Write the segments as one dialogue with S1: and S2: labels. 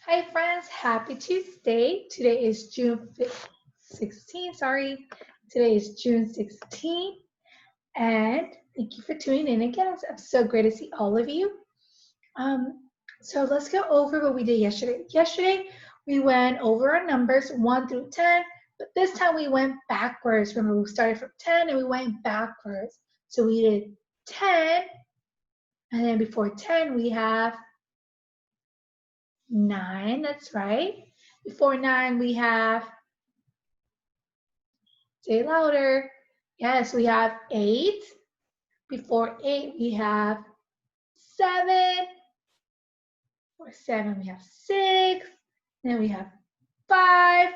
S1: Hi friends, happy Tuesday. Today is June 16th, sorry. Today is June 16th and thank you for tuning in again. It's so great to see all of you. So let's go over what we did yesterday. Yesterday we went over our numbers 1 through 10, but this time we went backwards. Remember we started from 10 and we went backwards. So we did 10 and then before 10 we have 9, that's right. Before 9, we have, say louder. Yes, we have 8. Before 8, we have 7. Before 7, we have 6. Then we have 5,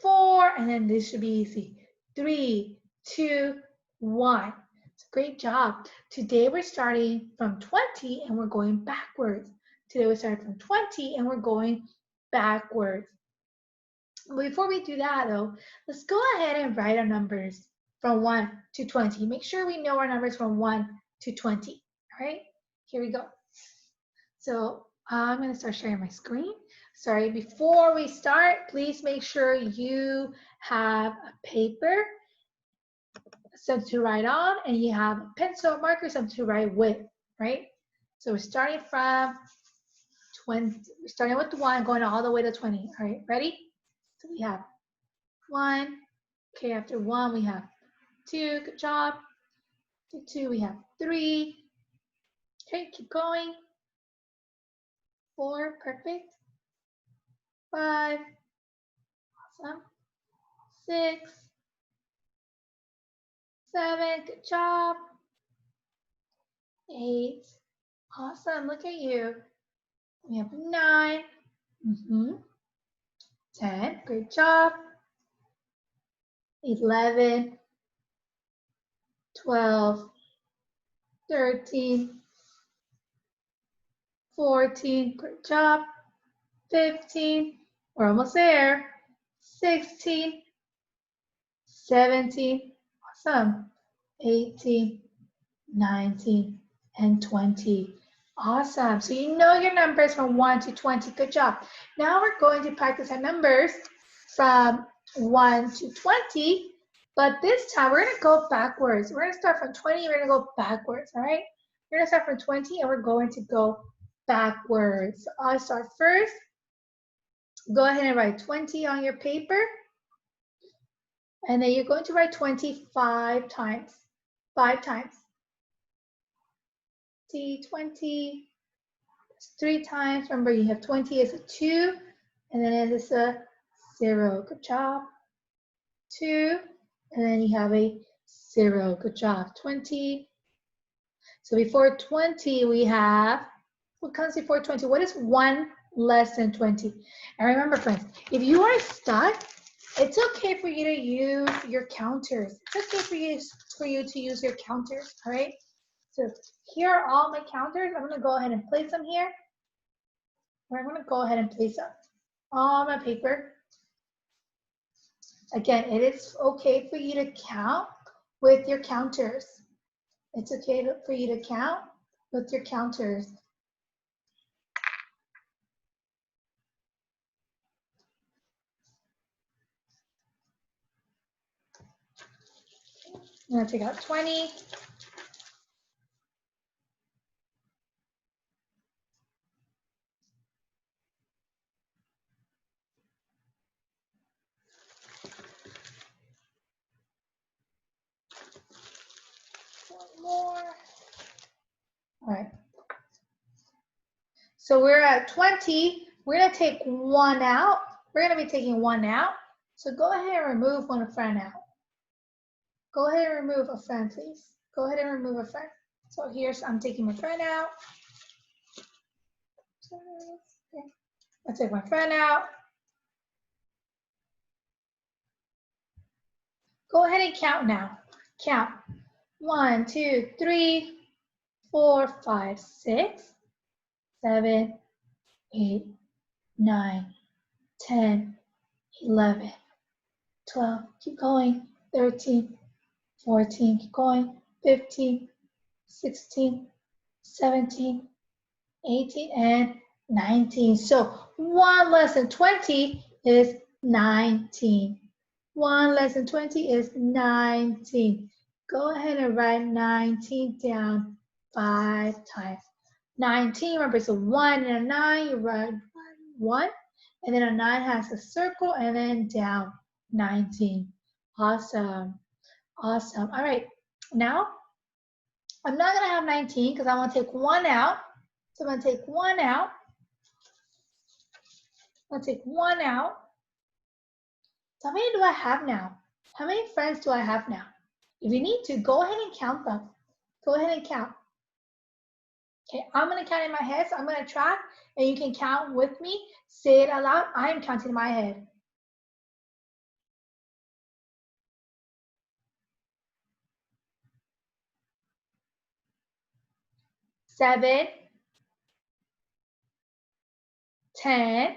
S1: 4, and then this should be easy. 3, 2, 1. It's a great job. Today we're starting from 20 and we're going backwards. Today we started from 20 and we're going backwards. Before we do that though, let's go ahead and write our numbers from 1 to 20. Make sure we know our numbers from 1 to 20. All right, here we go. So I'm going to start sharing my screen. Sorry, before we start, please make sure you have a paper, something to write on, and you have a pencil, marker, something to write with, right? So we're starting from 20, we're starting with 1, going all the way to 20. All right, ready? So we have 1. Okay, after 1, we have 2. Good job. After 2, we have 3. Okay, keep going. 4. Perfect. 5. Awesome. 6. 7. Good job. 8. Awesome. Look at you. We have 9. 10. Great job. 11. 12. 13. 14. Great job. 15. We're almost there. 16. 17. Awesome. 18. 19, and 20. Awesome. So you know your numbers from 1 to 20. Good job. Now we're going to practice our numbers from 1 to 20, but this time we're going to go backwards. We're going to start from 20, we're going to go backwards, all right? We're going to start from 20 and we're going to go backwards. So I'll start first. Go ahead and write 20 on your paper. And then you're going to write 25 times. 5 times. 20, 3 times. Remember, you have 20 as a 2, and then it is a 0. Good job. 2, and then you have a 0. Good job. 20. So before 20, we have, what comes before 20? What is 1 less than 20? And remember, friends, if you are stuck, it's okay for you to use your counters. It's okay for you to use your counters, all right? So here are all my counters. I'm going to go ahead and place them here. I'm going to go ahead and place them on my paper. Again, it is okay for you to count with your counters. It's okay for you to count with your counters. I'm going to take out 20. One more. All right. So we're at 20. We're going to take 1 out. We're going to be taking 1 out. So go ahead and remove one friend out. Go ahead and remove a friend, please. Go ahead and remove a friend. So here's, I'm taking my friend out. Okay. I take my friend out. Go ahead and count now. Count. 1, 2, 3, 4, 5, 6, 7, 8, 9, 10, 11, 12. Keep going. 13, 14. Keep going. 15, 16, 17, 18, and 19. So 1 less than 20 is 19. 1 less than 20 is 19. Go ahead and write 19 down 5 times. 19, remember it's a 1 and a 9, you write 1, and then a 9 has a circle, and then down 19. Awesome. Awesome. All right. Now, I'm not going to have 19 because I want to take 1 out. So I'm going to take 1 out. I'm going to take 1 out. So how many do I have now? How many friends do I have now? If you need to, go ahead and count them. Go ahead and count. Okay, I'm going to count in my head, so I'm going to track, and you can count with me. Say it out loud. I'm counting in my head. 7, 10,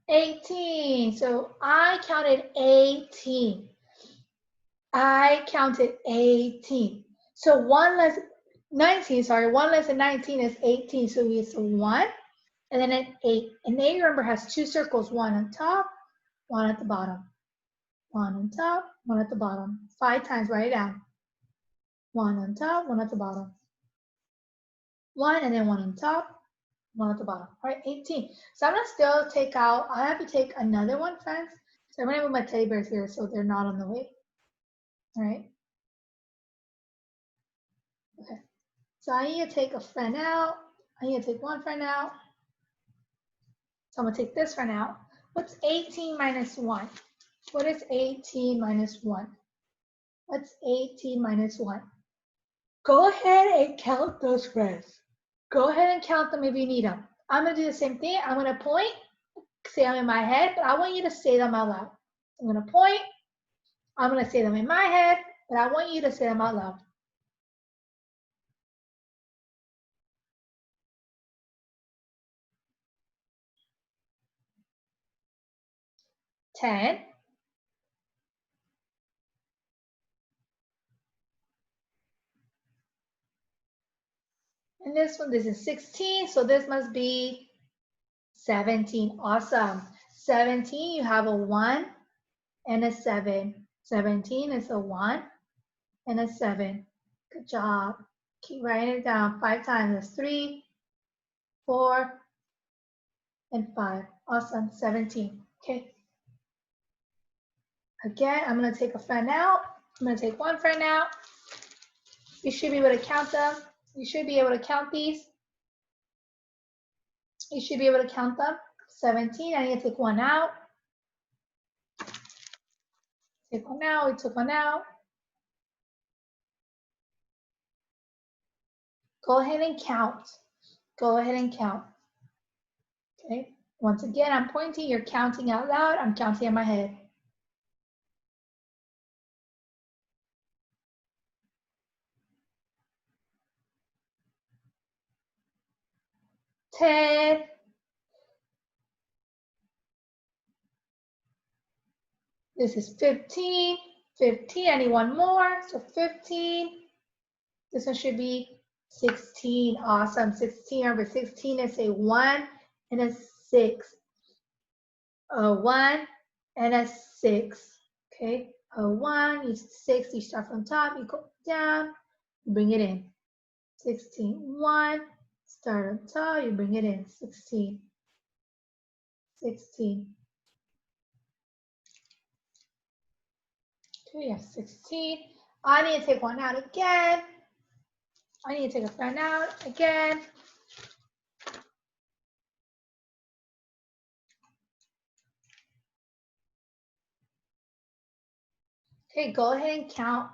S1: 18. So I counted 18. I counted 18. So 1 less 19, sorry, 1 less than 19 is 18. So it's a 1 and then an 8. An 8, remember, has 2 circles, 1 on top, 1 at the bottom. 1 on top, 1 at the bottom. 5 times, write it down. 1 on top, 1 at the bottom. 1 and then 1 on top, 1 at the bottom. All right, 18. So I'm gonna still take out, I have to take another one, friends. So I'm gonna move my teddy bears here so they're not on the way. All right. Okay. So I need to take a friend out. I need to take one friend out. So I'm gonna take this friend out. What's 18 minus 1? What is 18 minus 1? What's 18 minus 1? Go ahead and count those friends. Go ahead and count them if you need them. I'm gonna do the same thing. I'm gonna point, say them in my head, but I want you to say them out loud. I'm gonna point, I'm gonna say them in my head, but I want you to say them out loud. 10, and this one, this is 16, so this must be 17. Awesome. 17, you have a 1 and a 7. 17 is a 1 and a 7. Good job. Keep writing it down 5 times. That's 3, 4, and 5. Awesome. 17. Okay. Again, I'm going to take a friend out. I'm going to take one friend out. You should be able to count them. You should be able to count these. You should be able to count them. 17. I need to take one out. Take one out. We took one out. Go ahead and count. Go ahead and count. Okay. Once again, I'm pointing. You're counting out loud. I'm counting in my head. 10. This is 15. 15. I need one more. So 15. This one should be 16. Awesome. 16. Remember, 16 is a 1 and a 6. A 1 and a 6. Okay. A 1, you 6, you start from top, you go down, you bring it in. 16. 1, start on top, you bring it in. 16. 16. Okay, you have 16. I need to take one out again. I need to take a friend out again. Okay, go ahead and count.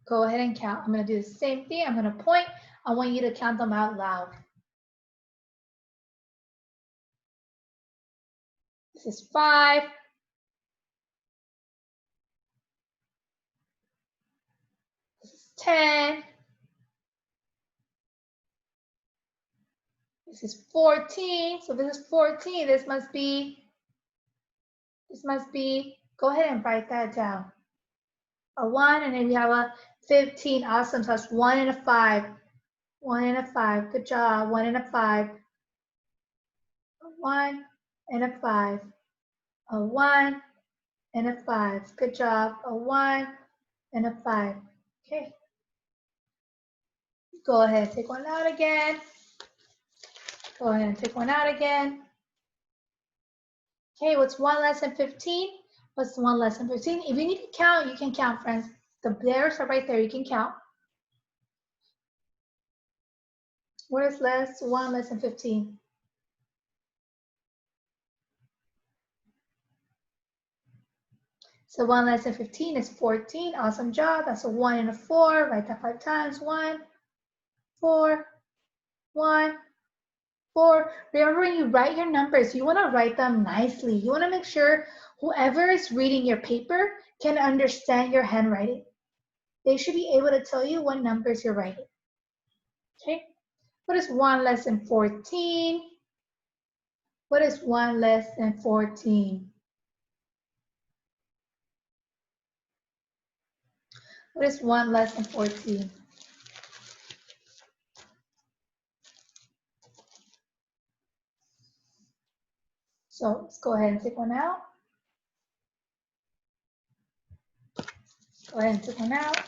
S1: Go ahead and count. I'm going to do the same thing. I'm going to point. I want you to count them out loud. This is 5. This is 10. This is 14. So this is 14. This must be, go ahead and write that down. a 1, and then we have a 15. Awesome. So that's 1 and a 5. 1 and a 5. Good job. 1 and a 5. A 1 and a 5. A 1 and a 5. Good job. A 1 and a 5. Okay. Go ahead and take one out again. Go ahead and take one out again. Okay, what's 1 less than 15? What's 1 less than 15? If you need to count, you can count, friends. The bears are right there. You can count. What is 1 less than 15? So 1 less than 15 is 14. Awesome job. That's a 1 and a 4. Write that 5 times. 1, 4, 1, 4. Remember, when you write your numbers, you want to write them nicely. You want to make sure whoever is reading your paper can understand your handwriting. They should be able to tell you what numbers you're writing. Okay. What is 1 less than 14? What is 1 less than 14? What is 1 less than 14? So let's go ahead and take one out. Go ahead and take one out.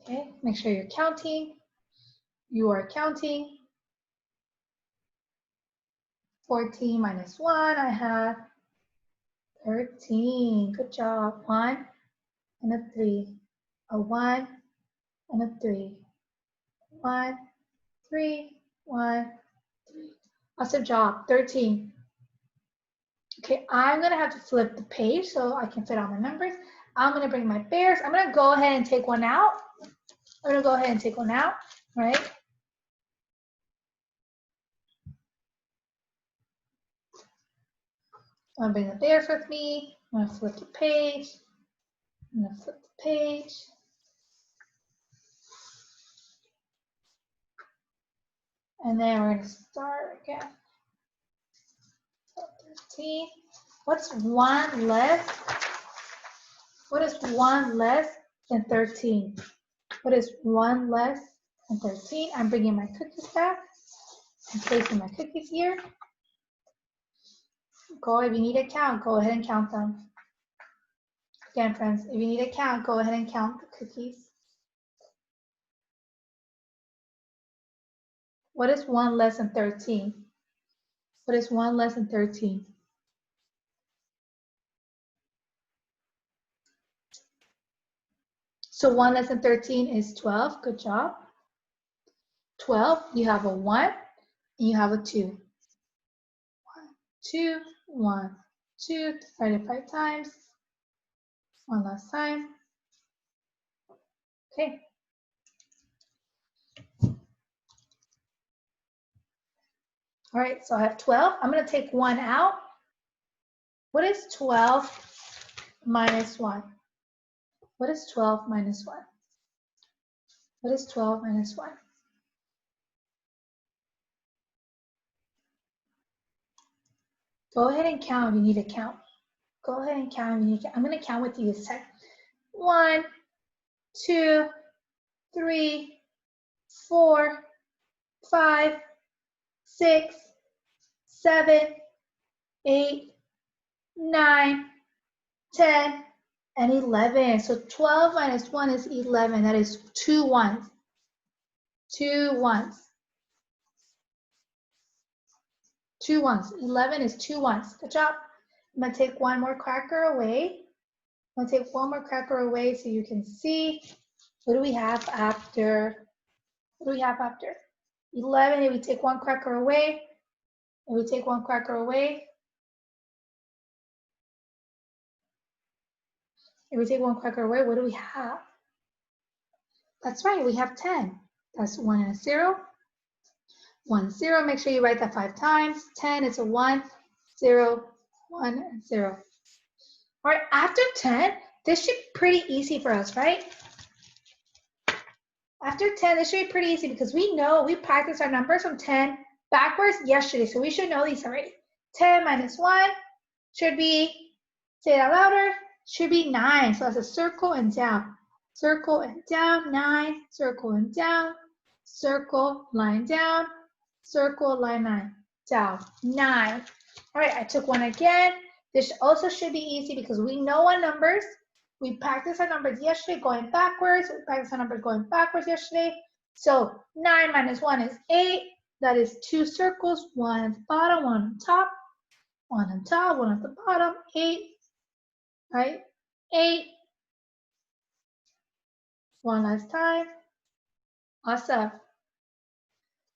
S1: Okay, make sure you're counting. You are counting. 14 minus 1, I have 13. Good job. 1 and a 3. A 1 and a 3. 1, 3, 1, 3. Awesome job. 13. Okay, I'm going to have to flip the page so I can fit all my numbers. I'm going to bring my bears. I'm going to go ahead and take one out. I'm going to go ahead and take one out, right? I'm going to bring the bears with me. I'm going to flip the page. I'm going to flip the page. And then we're going to start again. 13. What's 1 less? What is 1 less than 13? What is 1 less than 13? I'm bringing my cookies back. I'm placing my cookies here. Go, if you need to count, go ahead and count them. Again, friends, if you need to count, go ahead and count the cookies. What is 1 less than 13? What is 1 less than 13? So 1 less than 13 is 12. Good job. 12, you have a 1 and you have a 2. 1, 2, 1, 2. Write it 5 times. One last time. Okay. All right, so I have 12. I'm going to take 1 out. What is 12 minus 1? What is 12 minus 1? What is 12 minus 1? Go ahead and count if you need to count. Go ahead and count if you need to count. I'm going to count with you this time. 1, 2, 3, 4, 5, 6, 7, 8, 9, 10, and 11. So 12 minus 1 is 11. That is 2 ones. 2 ones. 2 ones. 11 is 2 ones. Good job. I'm going to take one more cracker away. I'm going to take one more cracker away so you can see. What do we have after? What do we have after? 11, if we take one cracker away, if we take one cracker away, if we take one cracker away, what do we have? That's right, we have 10. That's 1 and a 0. 1, 0. Make sure you write that 5 times. 10 is a 1, 0, 1, and 0. All right, after 10, this should be pretty easy for us, right? After 10, this should be pretty easy because we know we practiced our numbers from 10 backwards yesterday, so we should know these already. 10 minus 1 should be, say it out louder, should be 9. So that's a circle and down. Circle and down, 9. Circle and down. Circle, line down. Circle, line, line, down. 9. All right, I took one again. This also should be easy because we know our numbers. We practiced our numbers yesterday going backwards. We practiced our numbers going backwards yesterday. So 9 minus 1 is 8. That is 2 circles, one at the bottom, one on top, one on top, one at the bottom, 8, right? 8. One last time. Awesome.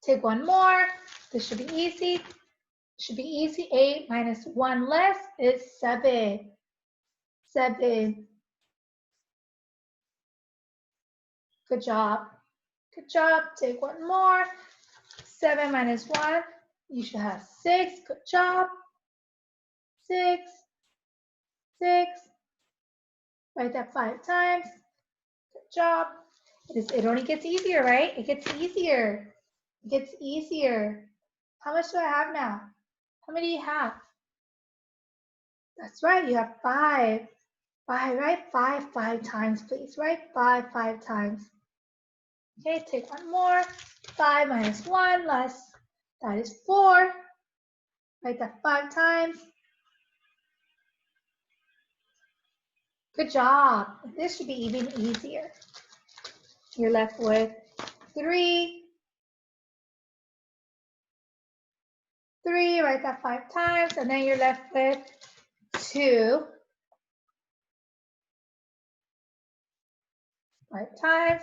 S1: Take one more. This should be easy. Should be easy. 8 minus 1 less is 7. 7. Good job. Good job. Take one more. 7 minus 1. You should have 6. Good job. 6. 6. Write that 5 times. Good job. It only gets easier, right? It gets easier. It gets easier. How much do I have now? How many do you have? That's right, you have 5. 5, right? 5 times, please, right? 5 times. Okay, take one more. 5 minus 1 less, that is 4. Write that 5 times. Good job. This should be even easier. You're left with 3. 3, write that 5 times, and then you're left with 2. 5 times,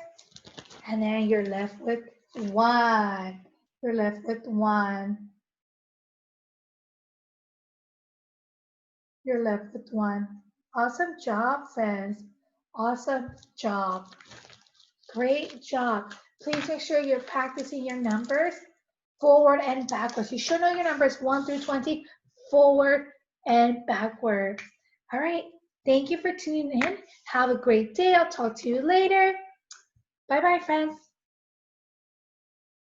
S1: and then you're left with 1. You're left with 1. You're left with 1. Awesome job, friends. Awesome job. Great job. Please make sure you're practicing your numbers forward and backwards. You should know your numbers 1 through 20 forward and backward. All right. Thank you for tuning in. Have a great day. I'll talk to you later. Bye-bye, friends.